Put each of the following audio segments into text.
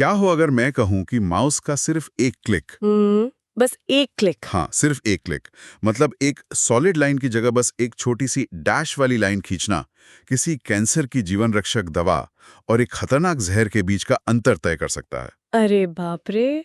क्या हो अगर मैं कहूं कि माउस का सिर्फ एक क्लिक, बस एक क्लिक। हाँ सिर्फ एक क्लिक, मतलब एक सॉलिड लाइन की जगह बस एक छोटी सी डैश वाली लाइन खींचना किसी कैंसर की जीवन रक्षक दवा और एक खतरनाक जहर के बीच का अंतर तय कर सकता है। अरे बाप रे,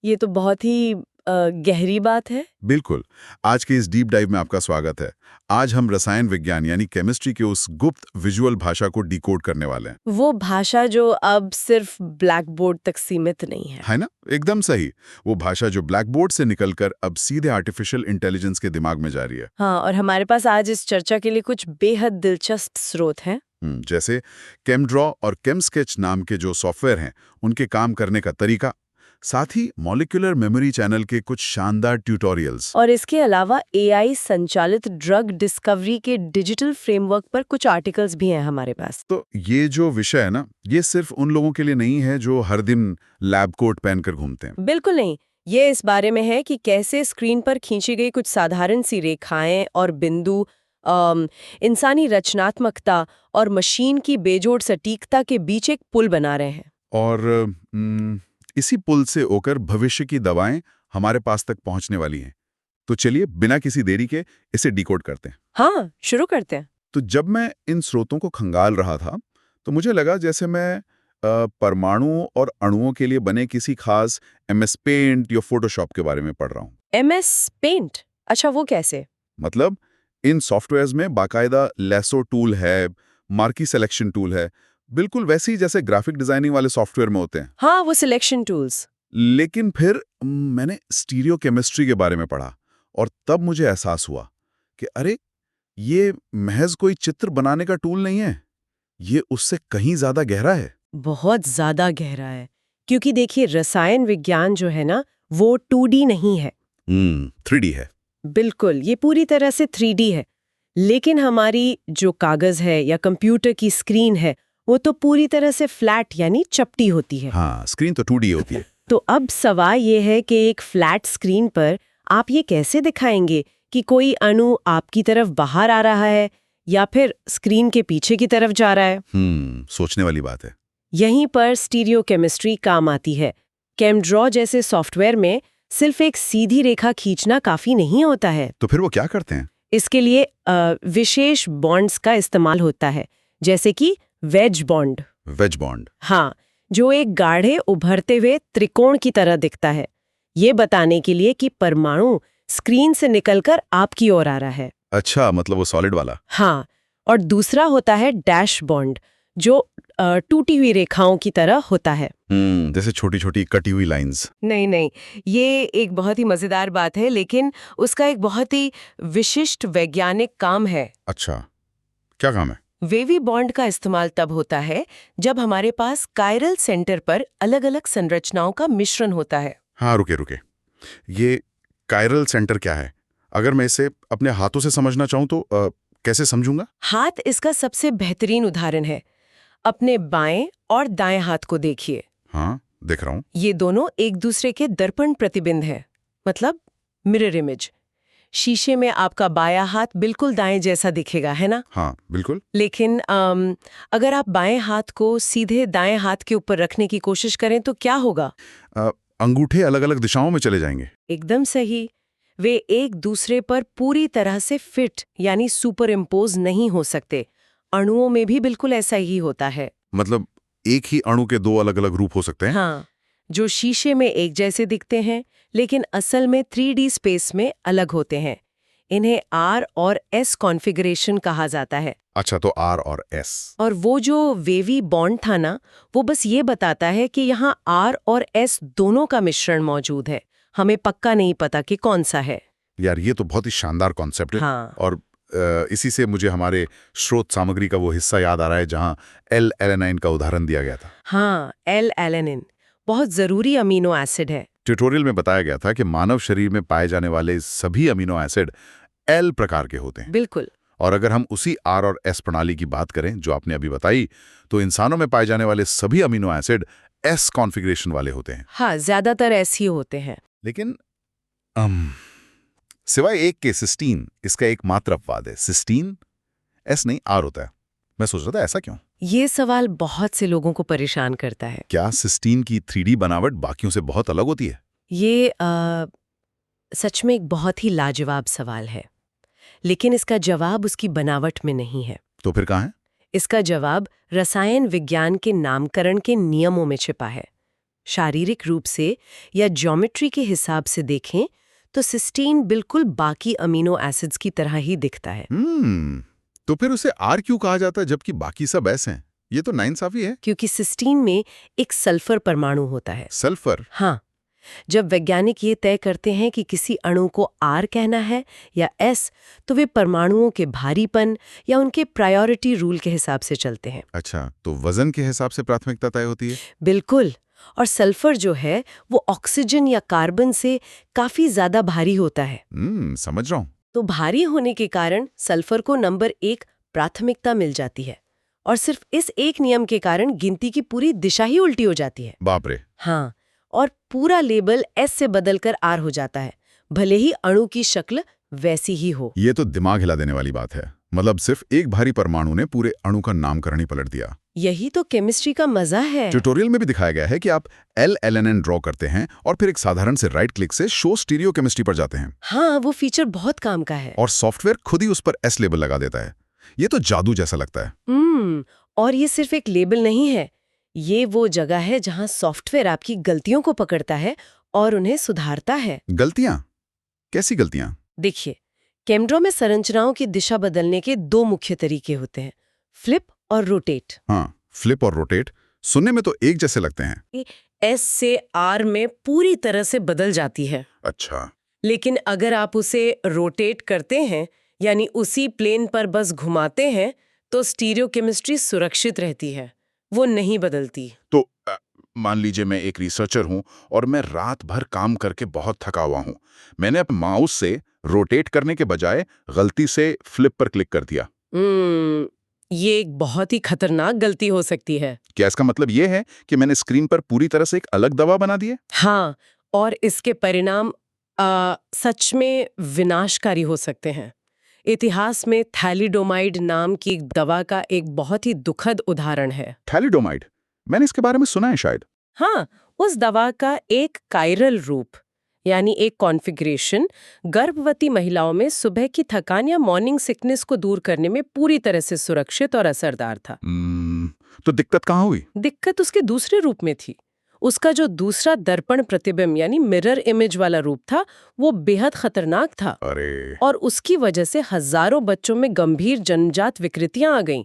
ये तो बहुत ही गहरी बात है। बिल्कुल। आज के इस डीप डाइव में आपका स्वागत है। आज हम रसायन विज्ञान यानी केमिस्ट्री के उस गुप्त विजुअल भाषा को डिकोड करने वाले हैं। वो भाषा जो अब सिर्फ ब्लैक बोर्ड तक सीमित नहीं है ना, एकदम सही। वो भाषा जो ब्लैक बोर्ड से निकलकर अब सीधे आर्टिफिशियल इंटेलिजेंस के दिमाग में जा रही है। हाँ, और हमारे पास आज इस चर्चा के लिए कुछ बेहद दिलचस्प स्रोत हैं। जैसे केमड्रॉ और केमस्केच नाम के जो सॉफ्टवेयर हैं, उनके काम करने का तरीका, साथ ही मॉलिक्यूलर मेमोरी चैनल के कुछ शानदार ट्यूटोरियल्स। और इसके अलावा एआई संचालित ड्रग डिस्कवरी के डिजिटल फ्रेमवर्क पर कुछ आर्टिकल्स भी हैं हमारे पास। तो ये जो विषय है ना, ये सिर्फ उन लोगों के लिए नहीं है जो हर दिन लैब कोट पहनकर घूमते हैं। बिल्कुल नहीं, ये इस बारे में है कि कैसे स्क्रीन पर खींची गई कुछ साधारण सी रेखाएं और बिंदु इंसानी रचनात्मकता और मशीन की बेजोड़ सटीकता के बीच एक पुल बना रहे हैं। और इसी पुल से होकर भविष्य की दवाएं हमारे पास तक पहुंचने वाली हैं। तो चलिए बिना किसी देरी के इसे डिकोड करते हैं। हाँ, शुरू करते हैं। तो जब मैं इन स्रोतों को खंगाल रहा था तो मुझे लगा जैसे मैं परमाणुओं और अणुओं के लिए बने किसी खास MS पेंट या फोटोशॉप के बारे में पढ़ रहा हूँ। MS paint? अच्छा, वो कैसे? मतलब इन सॉफ्टवेयर्स में बाकायदा लेसो टूल है, मार्की सिलेक्शन टूल है, बिल्कुल वैसे ही जैसे ग्राफिक डिजाइनिंग वाले सॉफ्टवेयर में होते हैं। हाँ, वो सिलेक्शन टूल्स। लेकिन फिर मैंने स्टीरियो केमिस्ट्री के बारे में पढ़ा और तब मुझे एहसास हुआ कि अरे, ये महज कोई चित्र बनाने का टूल नहीं है, ये उससे कहीं ज्यादा गहरा है। बहुत ज्यादा गहरा है, क्योंकि देखिए रसायन विज्ञान जो है ना, वो 2D नहीं है। 3D है। बिल्कुल, ये पूरी तरह से 3D है। लेकिन हमारी जो कागज है या कंप्यूटर की स्क्रीन है, वो तो पूरी तरह से फ्लैट यानी चपटी होती है। हाँ, स्क्रीन तो 2D होती है। तो अब सवाल ये है कि एक फ्लैट स्क्रीन पर आप ये कैसे दिखाएंगे कि कोई अणु आपकी तरफ बाहर आ रहा है या फिर स्क्रीन के पीछे की तरफ जा रहा है। सोचने वाली बात है। यहीं पर स्टीरियो केमिस्ट्री काम आती है। केमड्रॉ जैसे सॉफ्टवेयर में सिर्फ एक सीधी रेखा खींचना काफी नहीं होता है। तो फिर वो क्या करते हैं? इसके लिए विशेष बॉन्ड्स का इस्तेमाल होता है, जैसे कि वेज बॉन्ड। Veg bond? हाँ, जो एक गाढ़े उभरते हुए त्रिकोण की तरह दिखता है, ये बताने के लिए कि परमाणु स्क्रीन से निकलकर आपकी ओर आ रहा है। अच्छा, मतलब वो सॉलिड वाला। हाँ, और दूसरा होता है डैश बॉन्ड, जो टूटी हुई रेखाओं की तरह होता है। जैसे छोटी छोटी कटी हुई लाइंस। नहीं, ये एक बहुत ही मजेदार बात है, लेकिन उसका एक बहुत ही विशिष्ट वैज्ञानिक काम है। अच्छा, क्या काम है? वेवी बॉन्ड का इस्तेमाल तब होता है जब हमारे पास कायरल सेंटर पर अलग-अलग संरचनाओं का मिश्रण होता है। हाँ, रुके। ये कायरल सेंटर क्या है? अगर मैं इसे अपने हाथों से समझना चाहूँ तो कैसे समझूंगा? हाथ इसका सबसे बेहतरीन उदाहरण है। अपने बाएं और दाएं हाथ को देखिए। हाँ, देख रहा हूँ। ये दोनों एक दूसरे के दर्पण प्रतिबिंब है, मतलब मिरर इमेज। शीशे में आपका बायां हाथ बिल्कुल दाएं जैसा दिखेगा, है ना? हाँ, बिल्कुल। लेकिन अगर आप बाएं हाथ को सीधे दाएं हाथ के ऊपर रखने की कोशिश करें तो क्या होगा? अंगूठे अलग-अलग दिशाओं में चले जाएंगे। एकदम सही। वे एक दूसरे पर पूरी तरह से फिट यानी सुपर इम्पोज नहीं हो सकते। अणुओं में भी बिल्कुल ऐसा ही होता है। मतलब एक ही अणु के दो अलग-अलग रूप हो सकते हैं? हाँ, जो शीशे में एक जैसे दिखते हैं, लेकिन असल में 3D स्पेस में अलग होते हैं। इन्हें R और S कॉन्फ़िगरेशन कहा जाता है। अच्छा, तो R और S। और वो जो वेवी बॉन्ड था ना, वो बस ये बताता है कि यहाँ R और S दोनों का मिश्रण मौजूद है। हमें पक्का नहीं पता कि कौन सा है। यार, ये तो बहुत ही शानदार कॉन्सेप्ट है। हाँ। और इसी से मुझे हमारे स्रोत सामग्री का वो हिस्सा याद आ रहा है जहाँ L-एलेनाइन का उदाहरण दिया गया था। हाँ, L-एलेनिन बहुत जरूरी अमीनो एसिड है। ट्यूटोरियल में बताया गया था कि मानव शरीर में पाए जाने वाले सभी अमीनो एसिड L प्रकार के होते हैं। बिल्कुल। और अगर हम उसी R और S प्रणाली की बात करें जो आपने अभी बताई, तो इंसानों में पाए जाने वाले सभी अमीनो एसिड S कॉन्फ़िगरेशन वाले होते हैं। हाँ, ज्यादातर ऐसे ही होते हैं। लेकिन सिवाय एक के सिस्टीन, इसका एकमात्र अपवाद है। सिस्टीन S नहीं R होता है। मैं सोच रहा था ऐसा क्यों? ये सवाल बहुत से लोगों को परेशान करता है। क्या सिस्टीन की 3D बनावट बाकियों से बहुत अलग होती है? ये सच में एक बहुत ही लाजवाब सवाल है, लेकिन इसका जवाब उसकी बनावट में नहीं है। तो फिर कहाँ है? इसका जवाब रसायन विज्ञान के नामकरण के नियमों में छिपा है। शारीरिक रूप से या ज्योमेट्री के हिसाब से देखें तो सिस्टीन बिल्कुल बाकी अमीनो एसिड्स की तरह ही दिखता है। तो फिर उसे आर क्यों कहा जाता है जबकि बाकी सब एस हैं? ये तो नाइंसाफी है। क्योंकि सिस्टीन में एक सल्फर परमाणु होता है। सल्फर? हाँ, जब वैज्ञानिक ये तय करते हैं कि किसी अणु को आर कहना है या एस, तो वे परमाणुओं के भारीपन या उनके प्रायोरिटी रूल के हिसाब से चलते हैं। अच्छा, तो वजन के हिसाब से प्राथमिकता तय होती है? बिल्कुल। और सल्फर जो है वो ऑक्सीजन या कार्बन से काफी ज्यादा भारी होता है। समझ रहा हूँ। तो भारी होने के कारण सल्फर को नंबर 1 प्राथमिकता मिल जाती है, और सिर्फ इस एक नियम के कारण गिनती की पूरी दिशा ही उल्टी हो जाती है। बाप रे। हाँ, और पूरा लेबल एस से बदलकर आर हो जाता है, भले ही अणु की शक्ल वैसी ही हो। ये तो दिमाग हिला देने वाली बात है। मतलब सिर्फ एक भारी परमाणु ने पूरे अणु का नामकरण ही पलट दिया। यही तो केमिस्ट्री का मजा है। ट्यूटोरियल में भी दिखाया गया है कि आप LLNN ड्रॉ करते हैं और फिर एक साधारण से राइट क्लिक से शो स्टीरियो केमिस्ट्री पर जाते हैं। हाँ, वो फीचर बहुत काम का है। और सॉफ्टवेयर खुद ही उस पर एस लेबल लगा देता है। ये तो जादू जैसा लगता है। और ये सिर्फ एक लेबल नहीं है, ये वो जगह है जहां सॉफ्टवेयर आपकी गलतियों को पकड़ता है और उन्हें सुधारता है। गलतियां? कैसी गलतियां? देखिए, केमड्रॉ में संरचनाओं की दिशा बदलने के 2 मुख्य तरीके होते हैं, फ्लिप और रोटेट। हाँ, फ्लिप और रोटेट सुनने में तो एक जैसे लगते हैं। एस से आर में पूरी तरह से बदल जाती है। अच्छा। लेकिन अगर आप उसे रोटेट करते हैं, यानी उसी प्लेन पर बस घुमाते हैं, तो स्टीरियोकेमिस्ट्री सुरक्षित रहती है, वो नहीं बदलती। तो मान लीजिए मैं एक रिसर्चर हूं और मैं रात भर काम करके बहुत थका हुआ हूं। मैंने अपने माउस से रोटेट करने के बजाय गलती से फ्लिप पर क्लिक कर दिया। ये एक बहुत ही खतरनाक गलती हो सकती है। क्या इसका मतलब ये है कि मैंने स्क्रीन पर पूरी तरह से एक अलग दवा बना दी है? हाँ, और इसके परिणाम सच में विनाशकारी हो सकते हैं। इतिहास में थैलिडोमाइड नाम की एक दवा का एक बहुत ही दुखद उदाहरण है। थैलिडोमाइड? मैंने इसके बारे में सुना है शायद। हाँ, उस दवा का एक कायरल रूप, यानी एक कॉन्फ़िगरेशन, गर्भवती महिलाओं में सुबह की थकान या मॉर्निंग सिकनेस को दूर करने में पूरी तरह से सुरक्षित और असरदार था। तो दिक्कत कहाँ हुई? दिक्कत उसके दूसरे रूप में थी। उसका जो दूसरा दर्पण प्रतिबिंब यानी मिरर इमेज वाला रूप था, वो बेहद खतरनाक था। अरे। और उसकी वजह से हजारों बच्चों में गंभीर जन्मजात विकृतियां आ गईं।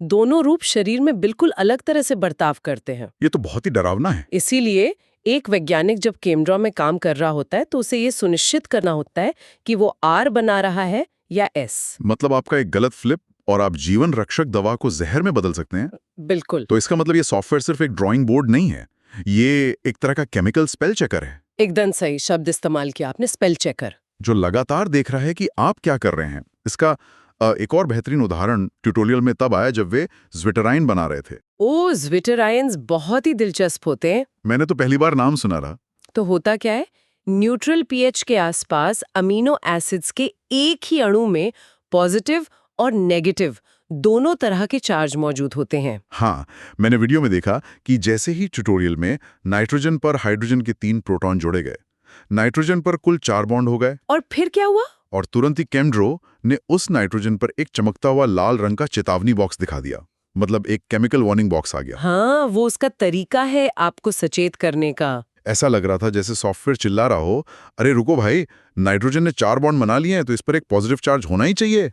दोनों रूप शरीर में बिल्कुल अलग तरह से बर्ताव करते हैं। ये तो बहुत ही डरावना है। इसीलिए एक वैज्ञानिक जब केमड्रॉ में काम कर रहा होता है तो उसे ये सुनिश्चित करना होता है कि वो आर बना रहा है या एस। मतलब आपका एक गलत फ्लिप और आप जीवन रक्षक दवा को जहर में बदल सकते हैं। बिल्कुल। तो इसका मतलब ये सॉफ्टवेयर सिर्फ एक ड्राइंग बोर्ड नहीं है, ये एक तरह का केमिकल स्पेल चेकर है। एकदम सही शब्द इस्तेमाल किया आपने, स्पेल चेकर। जो लगातार देख रहा है कि आप क्या कर रहे हैं। इसका एक और बेहतरीन उदाहरण ट्यूटोरियल में तब आया जब वे ज़्विटेराइन बना रहे थे। ओ, ज़्विटेराइन्स बहुत ही दिलचस्प होते हैं। मैंने तो पहली बार नाम सुना रहा। तो होता क्या है, न्यूट्रल पीएच के आसपास अमीनो एसिड्स के एक ही अणु में पॉजिटिव और नेगेटिव दोनों तरह के चार्ज मौजूद होते हैं। हाँ, मैंने वीडियो में देखा कि जैसे ही ट्यूटोरियल में नाइट्रोजन पर हाइड्रोजन के 3 प्रोटॉन जोड़े गए, नाइट्रोजन पर कुल 4 बॉन्ड हो गए। और फिर क्या हुआ? और तुरंत ही केमड्रो ने उस नाइट्रोजन पर एक चमकता हुआ लाल रंग का चेतावनी बॉक्स दिखा दिया। मतलब एक केमिकल वार्निंग बॉक्स आ गया। हाँ, वो उसका तरीका है आपको सचेत करने का। ऐसा लग रहा था जैसे सॉफ्टवेयर चिल्ला रहा हो, अरे रुको भाई, नाइट्रोजन ने 4 बॉन्ड बना लिए हैं तो इस पर एक पॉजिटिव चार्ज होना ही चाहिए।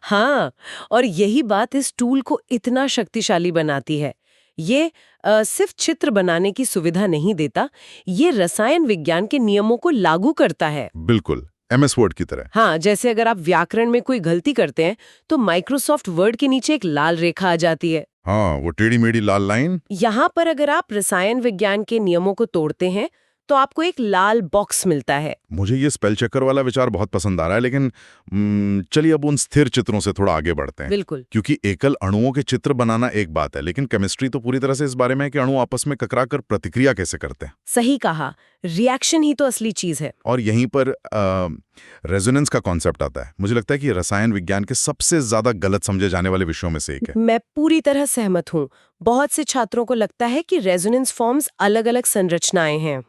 हाँ, और यही बात इस टूल को इतना शक्तिशाली बनाती है। ये सिर्फ चित्र बनाने की सुविधा नहीं देता, ये रसायन विज्ञान के नियमों को लागू करता है। बिल्कुल, MS वर्ड की तरह। हाँ, जैसे अगर आप व्याकरण में कोई गलती करते हैं तो माइक्रोसॉफ्ट वर्ड के नीचे एक लाल रेखा आ जाती है। हाँ, वो टेढ़ी मेढ़ी लाल लाइन। यहाँ पर अगर आप रसायन विज्ञान के नियमों को तोड़ते हैं तो आपको एक लाल बॉक्स मिलता है। मुझे ये स्पेल चेकर वाला विचार बहुत पसंद आ रहा है, लेकिन चलिए अब उन स्थिर चित्रों से थोड़ा आगे बढ़ते हैं। बिल्कुल। क्योंकि एकल अणुओं के चित्र बनाना एक बात है, लेकिन केमिस्ट्री तो पूरी तरह से इस बारे में है कि अणु आपस में टकरा कर प्रतिक्रिया कैसे करते हैं। सही कहा। रिएक्शन ही तो असली चीज है। और यहीं पर रेजोनेंस का कॉन्सेप्ट आता है। मुझे लगता है कि रसायन विज्ञान के सबसे ज्यादा गलत समझे जाने वाले विषयों में से एक है। मैं पूरी तरह सहमत हूँ। बहुत से छात्रों को लगता है कि रेजोनेंस फॉर्म्स अलग-अलग संरचनाएं हैं।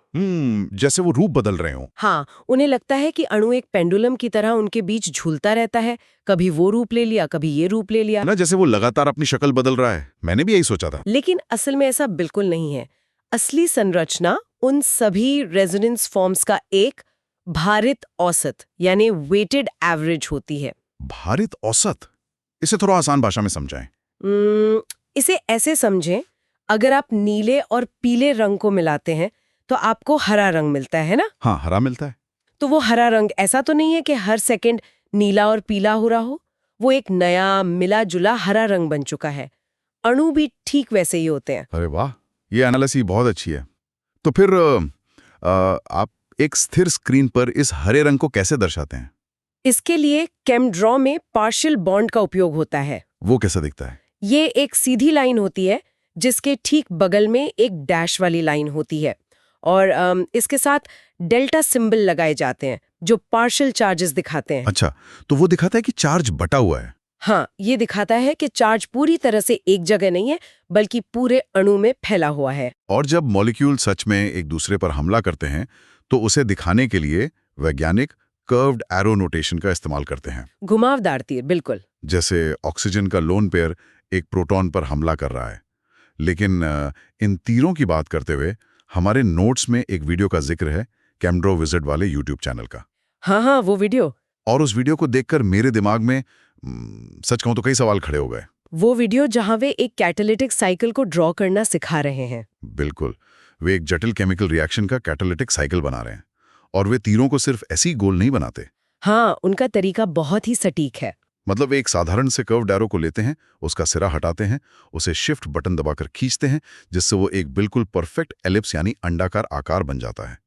जैसे वो रूप बदल रहे हों। हाँ, उन्हें लगता है कि अणु एक पेंडुलम की तरह उनके बीच झूलता रहता है, कभी वो रूप ले लिया, कभी ये रूप ले लिया। ना, जैसे वो लगातार अपनी शक्ल बदल रहा है। मैंने भी यही सोचा था। लेकिन असल में ऐसा बिल्कुल नहीं है। असली संरचना उन सभी रेजोनेंस फॉर्म्स का एक भारित औसत यानी वेटेड एवरेज होती है। भारित औसत? इसे थोड़ा आसान भाषा में समझाएं। इसे ऐसे समझें, अगर आप नीले और पीले रंग को मिलाते हैं तो आपको हरा रंग मिलता है ना? हाँ, हरा मिलता है। तो वो हरा रंग ऐसा तो नहीं है कि हर सेकंड नीला और पीला हो रहा हो। वो एक नया मिला जुला हरा रंग बन चुका है। अणु भी ठीक वैसे ही होते हैं। अरे वाह, ये एनालिसिस बहुत अच्छी है। तो फिर आप एक स्थिर स्क्रीन पर इस हरे रंग को कैसे दर्शाते हैं? इसके लिए केमड्रॉ में पार्शियल बॉन्ड का उपयोग होता है। वो कैसा दिखता है? ये एक सीधी लाइन होती है जिसके ठीक बगल में एक डैश वाली लाइन होती है और इसके साथ डेल्टा सिंबल लगाए जाते हैं जो पार्शियल चार्जेस दिखाते हैं। अच्छा, तो वो दिखाता है कि चार्ज बटा हुआ है। हाँ, ये दिखाता है कि चार्ज पूरी तरह से एक जगह नहीं है बल्कि पूरे अणु में फैला हुआ है। और जब मॉलिक्यूल सच में एक दूसरे पर हमला करते हैं तो उसे दिखाने के लिए वैज्ञानिक कर्व्ड एरो नोटेशन का इस्तेमाल करते हैं। घुमावदार तीर, बिल्कुल। जैसे ऑक्सीजन का लोन पेयर एक प्रोटॉन पर हमला कर रहा है। लेकिन इन तीरों की बात करते हुए हमारे नोट्स में एक वीडियो का जिक्र है, कैमड्रो विजिट वाले यूट्यूब चैनल का। हाँ, वो वीडियो। और उस वीडियो को देखकर मेरे दिमाग में सच कहूं तो कई सवाल खड़े हो गए। वो वीडियो जहां वे एक कैटालिटिक साइकिल को ड्रॉ करना सिखा रहे हैं। बिल्कुल, वे एक जटिल केमिकल रिएक्शन का कैटालिटिक साइकिल बना रहे हैं। और वे तीरों को सिर्फ ऐसी गोल नहीं बनाते। हाँ, उनका तरीका बहुत ही सटीक है। मतलब एक साधारण से कर्व्ड एरो को लेते हैं, उसका सिरा हटाते हैं, उसे शिफ्ट बटन दबाकर खींचते हैं, जिससे वो एक बिल्कुल परफेक्ट एलिप्स यानी अंडाकार आकार बन जाता है।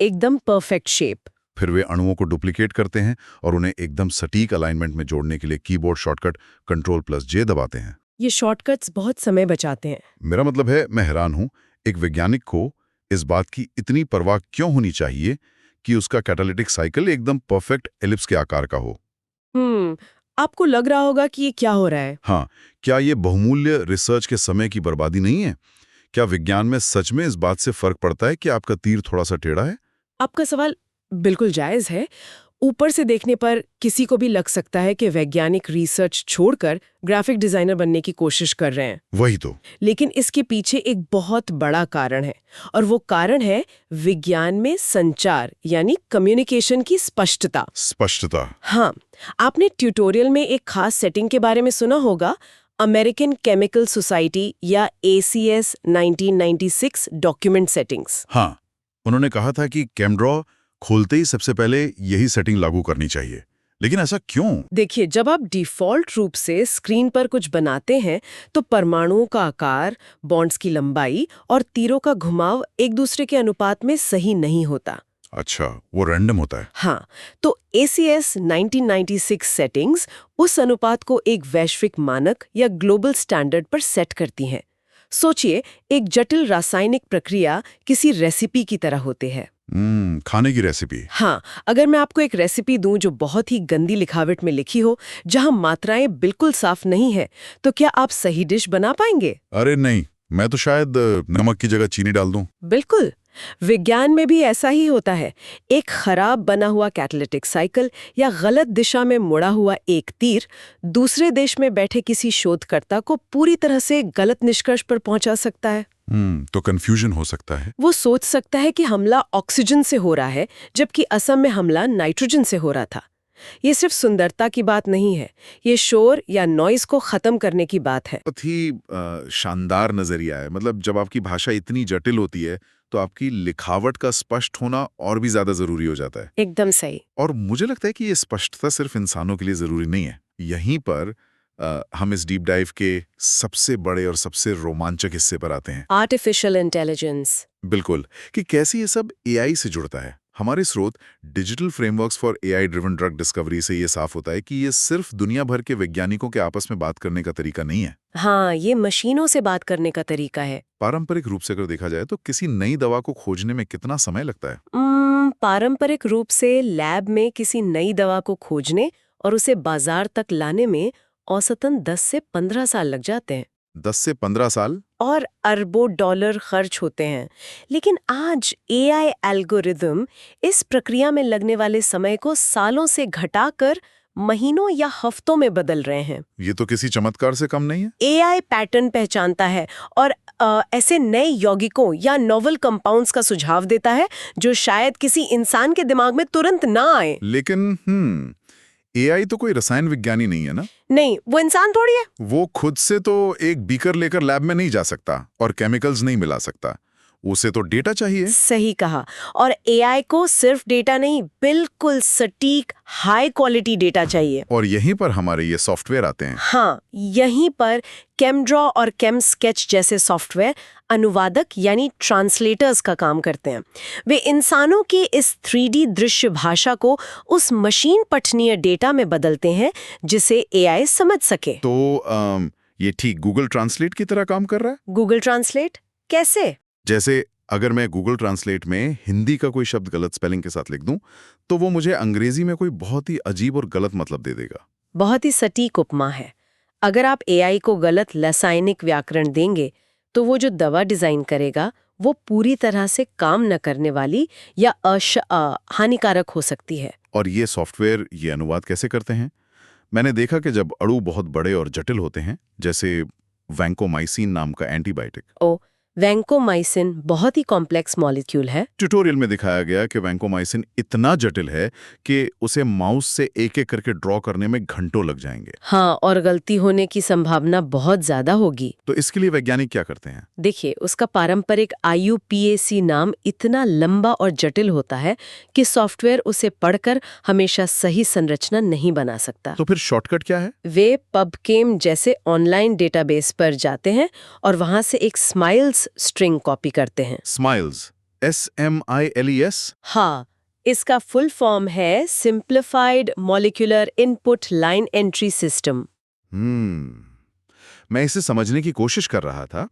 एकदम परफेक्ट शेप। फिर वे अणुओं को डुप्लीकेट करते हैं और उन्हें एकदम सटीक अलाइनमेंट में जोड़ने के लिए कीबोर्ड शॉर्टकट Ctrl+J दबाते हैं। ये शॉर्टकट्स बहुत समय बचाते हैं। मेरा मतलब है, मैं हैरान हूं, एक वैज्ञानिक को इस बात की इतनी परवाह क्यों होनी चाहिए कि उसका कैटालिटिक साइकिल एकदम परफेक्ट एलिप्स के आकार का हो। आपको लग रहा होगा कि ये क्या हो रहा है? हाँ, क्या ये बहुमूल्य रिसर्च के समय की बर्बादी नहीं है? क्या विज्ञान में सच में इस बात से फर्क पड़ता है कि आपका तीर थोड़ा सा टेढ़ा है? आपका सवाल बिल्कुल जायज है। ऊपर से देखने पर किसी को भी लग सकता है कि वैज्ञानिक रिसर्च छोड़कर ग्राफिक डिजाइनर बनने की कोशिश कर रहे हैं। वही तो। लेकिन इसके पीछे एक बहुत बड़ा कारण है और वो कारण है विज्ञान में संचार यानी कम्युनिकेशन की स्पष्टता। स्पष्टता? हाँ, आपने ट्यूटोरियल में एक खास सेटिंग के बारे में सुना होगा, अमेरिकन केमिकल सोसाइटी या ACS 1996 डॉक्यूमेंट सेटिंग्स। हाँ, उन्होंने कहा था कि कैमड्रॉ खोलते ही सबसे पहले यही सेटिंग लागू करनी चाहिए। लेकिन ऐसा क्यों? देखिए, जब आप डिफ़ॉल्ट रूप से स्क्रीन पर कुछ बनाते हैं तो परमाणुओं का आकार, बॉन्ड्स की लंबाई और तीरों का घुमाव एक दूसरे के अनुपात में सही नहीं होता। अच्छा, वो रैंडम होता है। हाँ, तो ACS 1996 सेटिंग्स उस अनुपात को एक वैश्विक मानक या ग्लोबल स्टैंडर्ड पर सेट करती हैं। सोचिए, एक जटिल रासायनिक प्रक्रिया किसी रेसिपी की तरह होते हैं। खाने की रेसिपी। हाँ, अगर मैं आपको एक रेसिपी दूं जो बहुत ही गंदी लिखावट में लिखी हो, जहां मात्राएं बिल्कुल साफ नहीं है, तो क्या आप सही डिश बना पाएंगे? अरे नहीं, मैं तो शायद नमक की जगह चीनी डाल दूं। बिल्कुल। विज्ञान में भी ऐसा ही होता है। एक खराब बना हुआ कैटालिटिक साइकिल या गलत दिशा में मुड़ा हुआ एक तीर दूसरे देश में बैठे किसी शोधकर्ता को पूरी तरह से गलत निष्कर्ष पर पहुंचा सकता है। तो कंफ्यूजन हो सकता है। वो सोच सकता है कि हमला ऑक्सीजन से हो रहा है, जबकि असम में हमला नाइट्रोजन से हो रहा था। ये सिर्फ सुंदरता की बात नहीं है, ये शोर या नॉइज को खत्म करने की बात है। बहुत ही शानदार नजरिया है। मतलब जब आपकी भाषा इतनी जटिल होती है तो आपकी लिखावट का स्पष्ट होना और भी ज्यादा जरूरी हो जाता है। एकदम सही। और मुझे लगता है कि ये स्पष्टता सिर्फ इंसानों के लिए जरूरी नहीं है। यहीं पर हम इस डीप डाइव के सबसे बड़े और सबसे रोमांचक हिस्से पर आते हैं। Artificial intelligence. बिल्कुल, कि कैसे ये सब AI से जुड़ता है। हमारे स्रोत digital frameworks for AI driven drug discovery से ये साफ होता है कि ये सिर्फ दुनिया भर के वैज्ञानिकों के आपस में बात करने का तरीका नहीं है। हाँ, ये मशीनों से बात करने का तरीका है। पारंपरिक रूप से अगर देखा जाए तो किसी नई दवा को खोजने में कितना समय लगता है? पारंपरिक रूप से लैब में किसी नई दवा को खोजने और उसे बाजार तक लाने में औसतन 10 से 15 साल लग जाते हैं। 10 से 15 साल? और अरबों डॉलर खर्च होते हैं। लेकिन आज एआई एल्गोरिदम इस प्रक्रिया में लगने वाले समय को सालों से घटाकर महीनों या हफ्तों में बदल रहे हैं। ये तो किसी चमत्कार से कम नहीं है। एआई पैटर्न पहचानता है और ऐसे नए यौगिकों या नोवेल कंपाउंड्स का सुझाव देता है जो शायद किसी इंसान के दिमाग में तुरंत ना आए। लेकिन एआई तो कोई रसायन विज्ञानी नहीं है ना? नहीं, वो इंसान थोड़ी है। वो खुद से तो एक बीकर लेकर लैब में नहीं जा सकता और केमिकल्स नहीं मिला सकता। उसे तो डेटा चाहिए। सही कहा। और एआई को सिर्फ डेटा नहीं, बिल्कुल सटीक हाई क्वालिटी डेटा चाहिए। और यहीं पर हमारे ये सॉफ्टवेयर आते हैं। हाँ, यहीं पर केमड्रॉ और केम स्केच जैसे सॉफ्टवेयर अनुवादक यानी ट्रांसलेटर्स का काम करते हैं। वे इंसानों की इस 3D दृश्य भाषा को उस मशीन पठनीय डेटा में बदलते हैं जिसे एआई समझ सके। तो ये ठीक गूगल ट्रांसलेट की तरह काम कर रहा है? गूगल ट्रांसलेट कैसे? जैसे अगर मैं गूगल ट्रांसलेट में हिंदी का कोई शब्द गलत स्पेलिंग के साथ लिख दूं, तो वो मुझे अंग्रेजी में कोई बहुत ही अजीब और गलत मतलब दे देगा। बहुत ही सटीक उपमा है। अगर आप एआई को गलत रासायनिक व्याकरण देंगे तो वो जो दवा डिजाइन करेगा वो पूरी तरह से काम न करने वाली या हानिकारक हो सकती है। और ये सॉफ्टवेयर ये अनुवाद कैसे करते हैं? मैंने देखा कि जब अणु बहुत बड़े और जटिल होते हैं, जैसे वैंकोमाइसिन नाम का एंटीबायोटिक। वैंकोमाइसिन बहुत ही कॉम्प्लेक्स मॉलिक्यूल है। ट्यूटोरियल में दिखाया गया कि वैंकोमाइसिन इतना जटिल है कि उसे माउस से एक-एक करके ड्रॉ करने में घंटों लग जाएंगे। हाँ, और गलती होने की संभावना बहुत ज्यादा होगी। तो इसके लिए वैज्ञानिक क्या करते हैं? देखिए, उसका पारंपरिक IUPAC नाम इतना लंबा और जटिल होता है कि सॉफ्टवेयर उसे पढ़कर हमेशा सही संरचना नहीं बना सकता। तो फिर शॉर्टकट क्या है? वे पबकेम जैसे ऑनलाइन डेटाबेस पर जाते हैं और वहां से एक स्माइल्स स्ट्रिंग कॉपी करते हैं। Smiles, SMILES? हाँ, इसका फुल फॉर्म है simplified molecular input line entry system. मैं इसे समझने की कोशिश कर रहा था।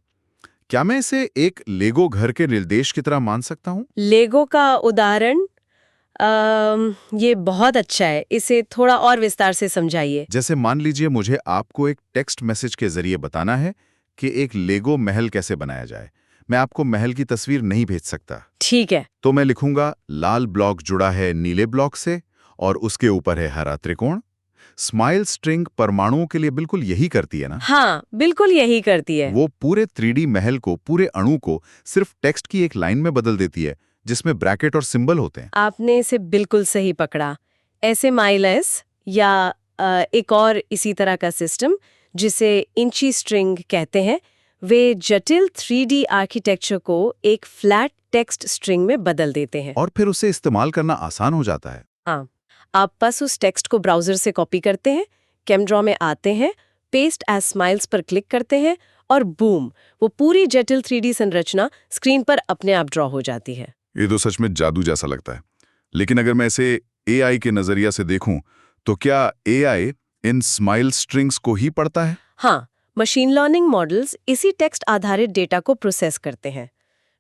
क्या मैं इसे एक लेगो घर के निर्देश की तरह मान सकता हूँ? लेगो का उदाहरण ये बहुत अच्छा है। इसे थोड़ा और विस्तार से समझाइए। जैसे मान लीजिए मुझे आपको एक टेक्स्ट मैसेज के जरिए बताना है कि एक लेगो महल कैसे बनाया जाए। मैं आपको महल की तस्वीर नहीं भेज सकता। ठीक है। तो मैं लिखूंगा लाल ब्लॉक जुड़ा है नीले ब्लॉक से और उसके ऊपर है हरा त्रिकोण। स्माइल स्ट्रिंग परमाणुओं के लिए बिल्कुल यही करती है ना? हाँ, बिल्कुल यही करती है। वो पूरे 3D महल को, पूरे अणु को सिर्फ टेक्स्ट की एक लाइन में बदल देती है जिसमें ब्रैकेट और सिंबल होते हैं। आपने इसे बिल्कुल सही पकड़ा। ऐसे माइलेस या एक और इसी तरह का सिस्टम जिसे इंची स्ट्रिंग कहते हैं, वे जटिल 3D आर्किटेक्चर को एक फ्लैट टेक्स्ट स्ट्रिंग में बदल देते हैं। और फिर उसे इस्तेमाल करना आसान हो जाता है। हाँ, आप बस उस टेक्स्ट को ब्राउजर से कॉपी करते हैं, केमड्रॉ में आते हैं, पेस्ट एज स्माइल्स पर क्लिक करते हैं और बूम, वो पूरी जटिल 3D संरचना स्क्रीन पर अपने आप ड्रॉ हो जाती है। ये तो सच में जादू जैसा लगता है। लेकिन अगर मैं इसे AI के नजरिया से देखूं, तो क्या AI इन स्माइल स्ट्रिंग्स को ही पढ़ता है? हाँ, मशीन लर्निंग मॉडल्स इसी टेक्स्ट आधारित डेटा को प्रोसेस करते हैं।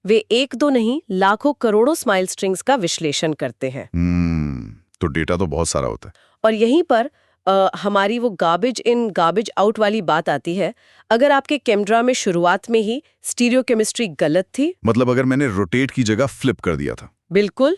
वे एक दो नहीं, लाखों करोड़ों स्माइल स्ट्रिंग्स का विश्लेषण करते हैं। तो डेटा तो बहुत सारा होता है। और यहीं पर हमारी वो गार्बेज इन गार्बेज आउट वाली बात आती है। अगर आपके केमड्रा में शुरुआत में ही स्टीरियोकेमिस्ट्री गलत थी, मतलब अगर मैंने रोटेट की जगह फ्लिप कर दिया था, बिल्कुल,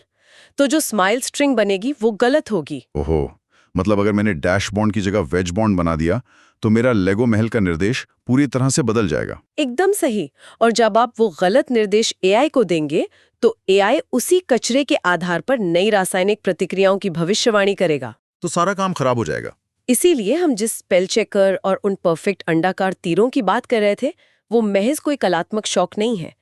तो जो स्माइल स्ट्रिंग बनेगी वो गलत होगी। ओहो, मतलब अगर मैंने डैश बॉन्ड की जगह वेज बॉन्ड बना दिया तो मेरा लेगो महल का निर्देश पूरी तरह से बदल जाएगा। एकदम सही। और जब आप वो गलत निर्देश एआई को देंगे तो एआई उसी कचरे के आधार पर नई रासायनिक प्रतिक्रियाओं की भविष्यवाणी करेगा। तो सारा काम खराब हो जाएगा। इसीलिए हम जिस स्पेल चेकर और उन परफेक्ट अंडाकार तीरों की बात कर रहे थे, वो महज कोई कलात्मक शौक नहीं है।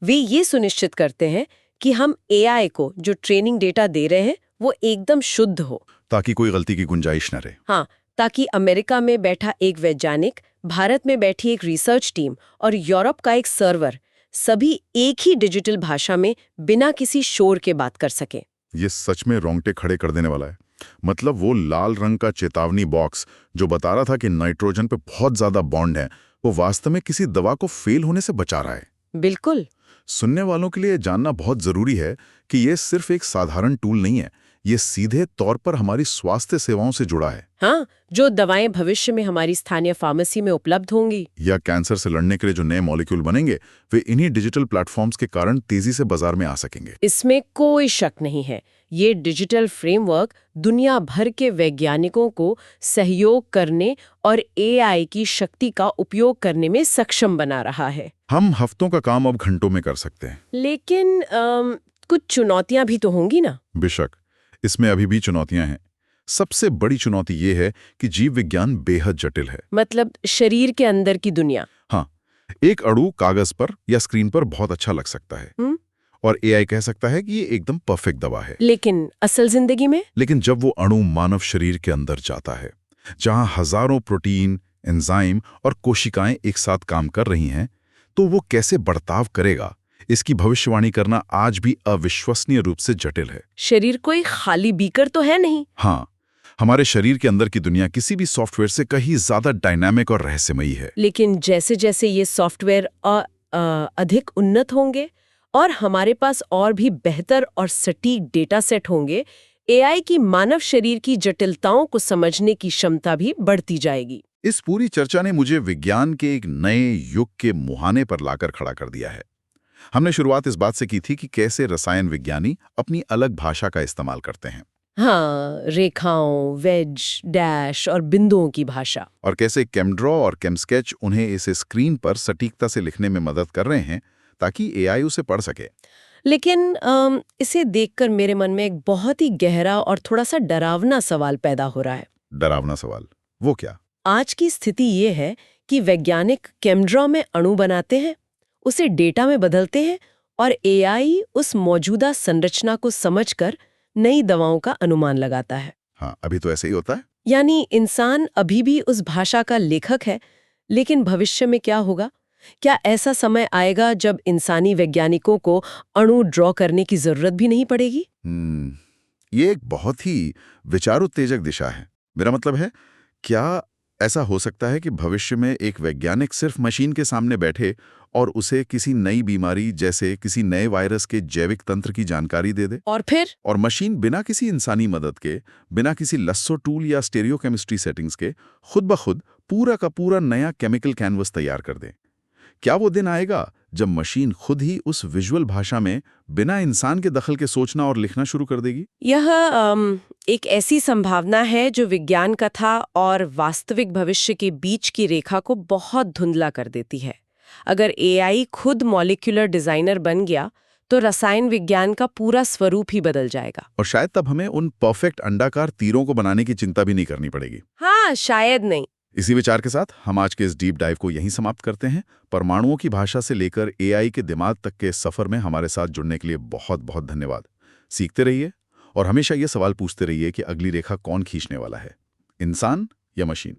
वे ये सुनिश्चित करते हैं कि हम एआई को जो ट्रेनिंग डेटा दे रहे हैं वो एकदम शुद्ध हो, ताकि कोई गलती की गुंजाइश न रहे। हाँ, ताकि अमेरिका में बैठा एक वैज्ञानिक, भारत में बैठी एक रिसर्च टीम और यूरोप का एक सर्वर सभी एक ही डिजिटल भाषा में बिना किसी शोर के बात कर सके। ये सच में रोंगटे खड़े कर देने वाला है। मतलब वो लाल रंग का चेतावनी बॉक्स जो बता रहा था कि नाइट्रोजन पे बहुत ज्यादा बॉन्ड है, वो वास्तव में किसी दवा को फेल होने से बचा रहा है। बिल्कुल। सुनने वालों के लिए जानना बहुत जरूरी है कि ये सिर्फ एक साधारण टूल नहीं है, ये सीधे तौर पर हमारी स्वास्थ्य सेवाओं से जुड़ा है। हाँ, जो दवाएं भविष्य में हमारी स्थानीय फार्मेसी में उपलब्ध होंगी या कैंसर से लड़ने के लिए जो नए मॉलिक्यूल बनेंगे, वे इन्हीं डिजिटल प्लेटफॉर्म्स के कारण तेजी से बाजार में आ सकेंगे। इसमें कोई शक नहीं है। ये डिजिटल फ्रेमवर्क दुनिया भर के वैज्ञानिकों को सहयोग करने और एआई की शक्ति का उपयोग करने में सक्षम बना रहा है। हम हफ्तों का काम अब घंटों में कर सकते हैं। लेकिन कुछ चुनौतियां भी तो होंगी ना? बेशक, इसमें अभी भी चुनौतियां हैं। सबसे बड़ी चुनौती ये है कि जीव विज्ञान बेहद जटिल है। मतलब शरीर के अंदर की दुनिया। हाँ, एक अणु कागज पर या स्क्रीन पर बहुत अच्छा लग सकता है और एआई कह सकता है कि ये एकदम परफेक्ट दवा है। लेकिन असल जिंदगी में? लेकिन जब वो अणु मानव शरीर के अंदर जाता है, जहां हजारों प्रोटीन, एंजाइम और कोशिकाएं एक साथ काम कर रही हैं, तो वो कैसे बर्ताव करेगा, इसकी भविष्यवाणी करना आज भी अविश्वसनीय रूप से जटिल है। शरीर कोई खाली बीकर तो है नहीं। हाँ, हमारे शरीर के अंदर की दुनिया किसी भी सॉफ्टवेयर से कहीं ज्यादा डायनामिक और रहस्यमयी है। लेकिन जैसे जैसे ये सॉफ्टवेयर अधिक उन्नत होंगे और हमारे पास और भी बेहतर और सटीक डेटा सेट होंगे, एआई की मानव शरीर की जटिलताओं को समझने की क्षमता भी बढ़ती जाएगी। इस पूरी चर्चा ने मुझे विज्ञान के एक नए युग के मुहाने पर लाकर खड़ा कर दिया है। हमने शुरुआत इस बात से की थी कि कैसे रसायन विज्ञानी अपनी अलग भाषा का इस्तेमाल करते हैं। हाँ, रेखाओं, वेज, डैश और बिंदुओं की भाषा। और कैसे केमड्रॉ और केमस्केच उन्हें इस स्क्रीन पर सटीकता से लिखने में मदद कर रहे हैं ताकि एआई उसे पढ़ सके। लेकिन इसे देखकर मेरे मन में एक बहुत ही गहरा और थोड़ा सा डरावना सवाल पैदा हो रहा है। डरावना सवाल? वो क्या? आज की स्थिति ये है कि वैज्ञानिक केमड्रॉ में अणु बनाते हैं, उसे डेटा में बदलते हैं और एआई उस मौजूदा संरचना को समझकर नई दवाओं का अनुमान लगाता है। हाँ, अभी तो ऐसे ही होता है। यानी इंसान अभी भी उस भाषा का लेखक है, लेकिन भविष्य में क्या होगा? क्या ऐसा समय आएगा जब इंसानी वैज्ञानिकों को अणु ड्रॉ करने की जरूरत भी नहीं पड़ेगी? ये एक बहुत ही विचारोत्तेजक दिशा है। मेरा मतलब है, क्या ऐसा हो सकता है कि भविष्य में एक वैज्ञानिक सिर्फ मशीन के सामने बैठे और उसे किसी नई बीमारी जैसे किसी नए वायरस के जैविक तंत्र की जानकारी दे दे? और मशीन बिना किसी इंसानी मदद के, बिना किसी लस्सो टूल या स्टेरियोकेमिस्ट्री सेटिंग्स के खुद ब खुद पूरा का पूरा नया केमिकल कैनवस तैयार कर दे? क्या वो दिन आएगा जब मशीन खुद ही उस विजुअल भाषा में बिना इंसान के दखल के सोचना और लिखना शुरू कर देगी? यह एक ऐसी संभावना है जो विज्ञान कथा और वास्तविक भविष्य के बीच की रेखा को बहुत धुंधला कर देती है। अगर एआई खुद मॉलिक्यूलर डिजाइनर बन गया तो रसायन विज्ञान का पूरा स्वरूप ही बदल जाएगा। और शायद तब हमें उन परफेक्ट अंडाकार तीरों को बनाने की चिंता भी नहीं करनी पड़ेगी। हाँ, शायद नहीं। इसी विचार के साथ हम आज के इस डीप डाइव को यहीं समाप्त करते हैं। परमाणुओं की भाषा से लेकर एआई के दिमाग तक के सफर में हमारे साथ जुड़ने के लिए बहुत बहुत धन्यवाद। सीखते रहिए और हमेशा ये सवाल पूछते रहिए कि अगली रेखा कौन खींचने वाला है, इंसान या मशीन।